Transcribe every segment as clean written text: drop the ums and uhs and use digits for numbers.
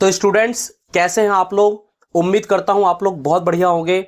तो स्टूडेंट्स कैसे हैं आप लोग? उम्मीद करता हूं आप लोग बहुत बढ़िया होंगे।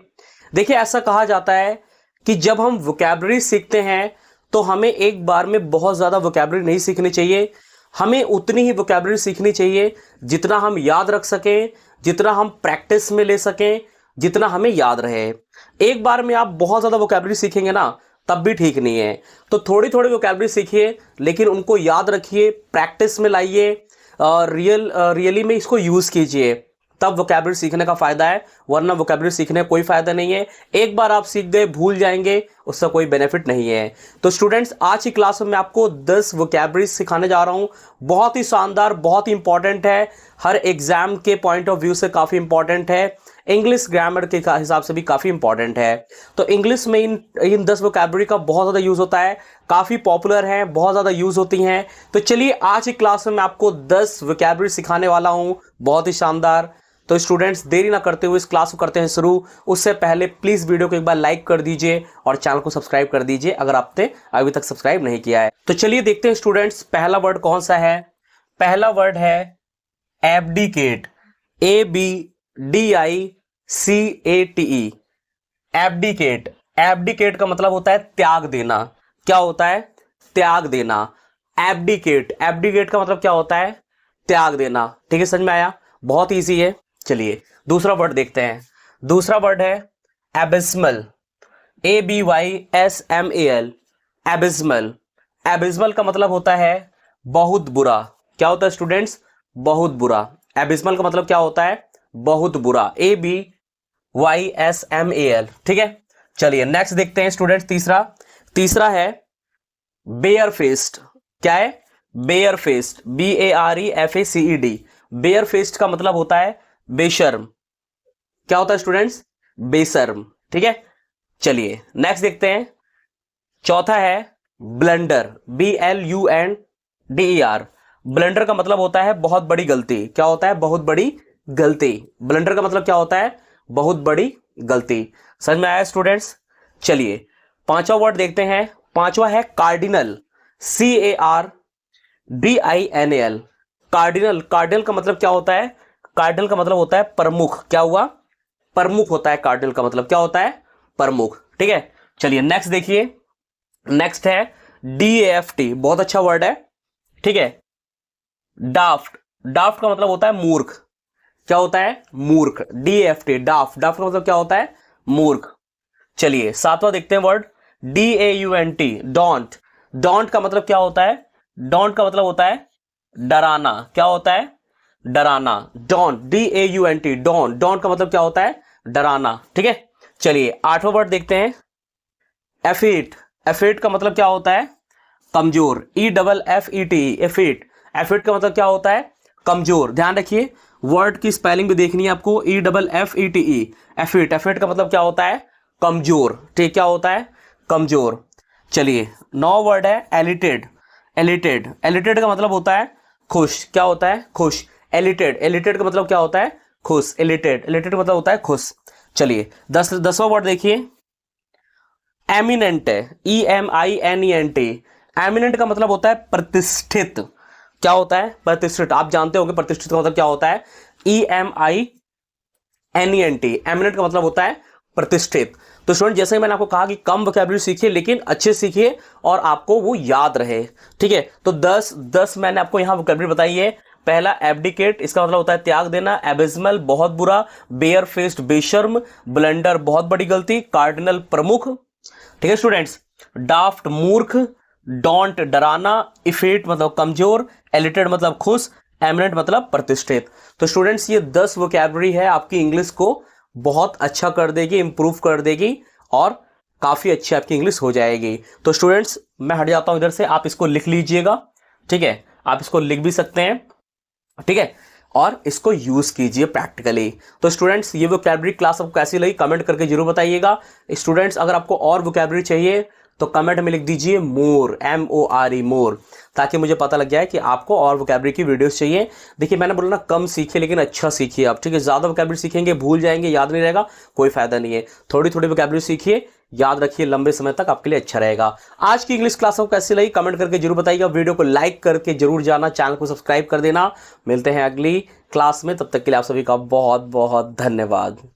देखिए, ऐसा कहा जाता है कि जब हम वोकैबुलरी सीखते हैं तो हमें एक बार में बहुत ज़्यादा वोकैबुलरी नहीं सीखनी चाहिए। हमें उतनी ही वोकैबुलरी सीखनी चाहिए जितना हम याद रख सकें, जितना हम प्रैक्टिस में ले सकें, जितना हमें याद रहे। एक बार में आप बहुत ज़्यादा वोकैबुलरी सीखेंगे ना, तब भी ठीक नहीं है। तो थोड़ी थोड़ी वोकैबुलरी सीखिए, लेकिन उनको याद रखिए, प्रैक्टिस में लाइए, रियली में इसको यूज़ कीजिए, तब वोकैबुलरी सीखने का फायदा है। वरना वोकैबुलरी सीखने का कोई फायदा नहीं है। एक बार आप सीख गए, भूल जाएंगे, उसका कोई बेनिफिट नहीं है। तो स्टूडेंट्स, आज की क्लास में मैं आपको 10 वोकैबुलरी सिखाने जा रहा हूं। बहुत ही शानदार, बहुत ही इंपॉर्टेंट है, हर एग्जाम के पॉइंट ऑफ व्यू से काफ़ी इंपॉर्टेंट है, इंग्लिश ग्रामर के हिसाब से भी काफ़ी इंपॉर्टेंट है। तो इंग्लिश में इन 10 वोकैबुलरी का बहुत ज़्यादा यूज़ होता है, काफ़ी पॉपुलर है, बहुत ज़्यादा यूज़ होती हैं। तो चलिए, आज की क्लास में मैं आपको 10 वोकैबुलरी सिखाने वाला हूँ, बहुत ही शानदार। तो स्टूडेंट्स, देरी ना करते हुए इस क्लास को करते हैं शुरू। उससे पहले प्लीज़ वीडियो को एक बार लाइक कर दीजिए और चैनल को सब्सक्राइब कर दीजिए अगर आपने अभी तक सब्सक्राइब नहीं किया है। तो चलिए देखते हैं स्टूडेंट्स, पहला वर्ड कौन सा है। पहला वर्ड है एब्डिकेट, ABDICATE। एब्डिकेट, एब्डिकेट का मतलब होता है त्याग देना। क्या होता है? त्याग देना। एब्डिकेट, एब्डिकेट का मतलब क्या होता है? त्याग देना। ठीक है, समझ में आया? बहुत इजी है। चलिए दूसरा वर्ड देखते हैं। दूसरा वर्ड है एबिस्मल, ABYSMAL। एबिस्मल, एबिस्मल का मतलब होता है बहुत बुरा। क्या होता है स्टूडेंट्स? बहुत बुरा। एबिस्मल का मतलब क्या होता है? बहुत बुरा, ABYSMAL। ठीक है, चलिए नेक्स्ट देखते हैं स्टूडेंट्स। तीसरा है बेयर फेस्ट। क्या है? Barefaced, BAREFACED। Barefaced का मतलब होता है बेशर्म। क्या होता है स्टूडेंट्स? बेशर्म। ठीक है, चलिए नेक्स्ट देखते हैं। चौथा है ब्लंडर, BLUNDER। ब्लंडर का मतलब होता है बहुत बड़ी गलती। क्या होता है? बहुत बड़ी गलती। ब्लंडर का मतलब क्या होता है? बहुत बड़ी गलती। समझ में आया स्टूडेंट्स? चलिए पांचवा वर्ड देखते हैं। पांचवा है कार्डिनल, CARDINAL। कार्डिनल, कार्डिनल का मतलब क्या होता है? कार्डिनल का मतलब होता है प्रमुख। क्या हुआ? प्रमुख होता है कार्डिनल का मतलब। क्या होता है? प्रमुख। ठीक है, चलिए नेक्स्ट देखिए। नेक्स्ट है DAFT। बहुत अच्छा वर्ड है। ठीक है, डाफ्ट, डाफ्ट का मतलब होता है मूर्ख। क्या होता है? मूर्ख। DAFT, डाफ्ट, डाफ्ट का मतलब क्या होता है? मूर्ख। चलिए सातवां देखते हैं वर्ड, DAUNT, डोंट। डोंट का मतलब क्या होता है? डोंट का मतलब होता है डराना। क्या होता है? डराना। Don't, DAUNT, don't. डोंट का मतलब क्या होता है? डराना। ठीक है, चलिए आठवां वर्ड देखते हैं। एफिट, एफिट का मतलब क्या होता है? कमजोर, EFFET, एफिट। एफिट का मतलब क्या होता है? कमजोर। ध्यान रखिए, वर्ड की स्पेलिंग भी देखनी है आपको, EFFETE। एफिट, एफिट का मतलब क्या होता है? कमजोर। ठीक, क्या होता है? कमजोर। चलिए नौ वर्ड है एलिटेड, एलिटेड। एलिटेड का मतलब होता है खुश। क्या होता है? खुश। एलिटेड, एलिटेड का मतलब क्या होता है? खुश। एलिटेड, एलिटेड का मतलब होता है खुश। चलिए दसवां वर्ड देखिए, एमिनेंट है, EMINENT। एमिनेंट का मतलब होता है प्रतिष्ठित। क्या होता है? प्रतिष्ठित। आप जानते होंगे प्रतिष्ठित का मतलब क्या होता है? EMINENT। एमिनेंट का मतलब होता है प्रतिष्ठित। तो स्टूडेंट, जैसे ही मैंने आपको कहा कि कम वोकैबुलरी सीखिए, लेकिन अच्छे सीखिए और आपको वो याद रहे। ठीक है, तो 10 मैंने आपको यहां वोकैबुलरी बताई है। पहला एब्डिकेट, इसका मतलब होता है त्याग देना। एबिस्मल, बहुत बुरा। बेयर फेस्ड, बेशर्म। ब्लंडर, बहुत बड़ी गलती। कार्डिनल, प्रमुख। ठीक है स्टूडेंट्स, डाफ्ट, मूर्ख। डोंट, डराना। इफेट मतलब कमजोर। एलिटेड मतलब खुश। एमिनेंट मतलब प्रतिष्ठित। तो स्टूडेंट्स, ये 10 वोकैबुलरी है, आपकी इंग्लिश को बहुत अच्छा कर देगी, इंप्रूव कर देगी और काफी अच्छी आपकी इंग्लिश हो जाएगी। तो स्टूडेंट्स, मैं हट जाता हूं इधर से, आप इसको लिख लीजिएगा। ठीक है, आप इसको लिख भी सकते हैं। ठीक है, और इसको यूज कीजिए प्रैक्टिकली। तो स्टूडेंट्स, ये वोकैबुलरी क्लास आपको कैसी लगी कमेंट करके जरूर बताइएगा। स्टूडेंट्स, अगर आपको और वोकैबुलरी चाहिए तो कमेंट में लिख दीजिए मोर, MORE, मोर, ताकि मुझे पता लग जाए कि आपको और वोकैबुलरी की वीडियोस चाहिए। देखिए, मैंने बोला ना, कम सीखिए लेकिन अच्छा सीखिए आप। ठीक है, ज़्यादा वोकैबुलरी सीखेंगे, भूल जाएंगे, याद नहीं रहेगा, कोई फायदा नहीं है। थोड़ी थोड़ी वोकैबुलरी सीखिए, याद रखिए, लंबे समय तक आपके लिए अच्छा रहेगा। आज की इंग्लिश क्लास आपको कैसी लगी कमेंट करके जरूर बताइएगा। वीडियो को लाइक करके जरूर जाना, चैनल को सब्सक्राइब कर देना। मिलते हैं अगली क्लास में। तब तक के लिए आप सभी का बहुत बहुत धन्यवाद।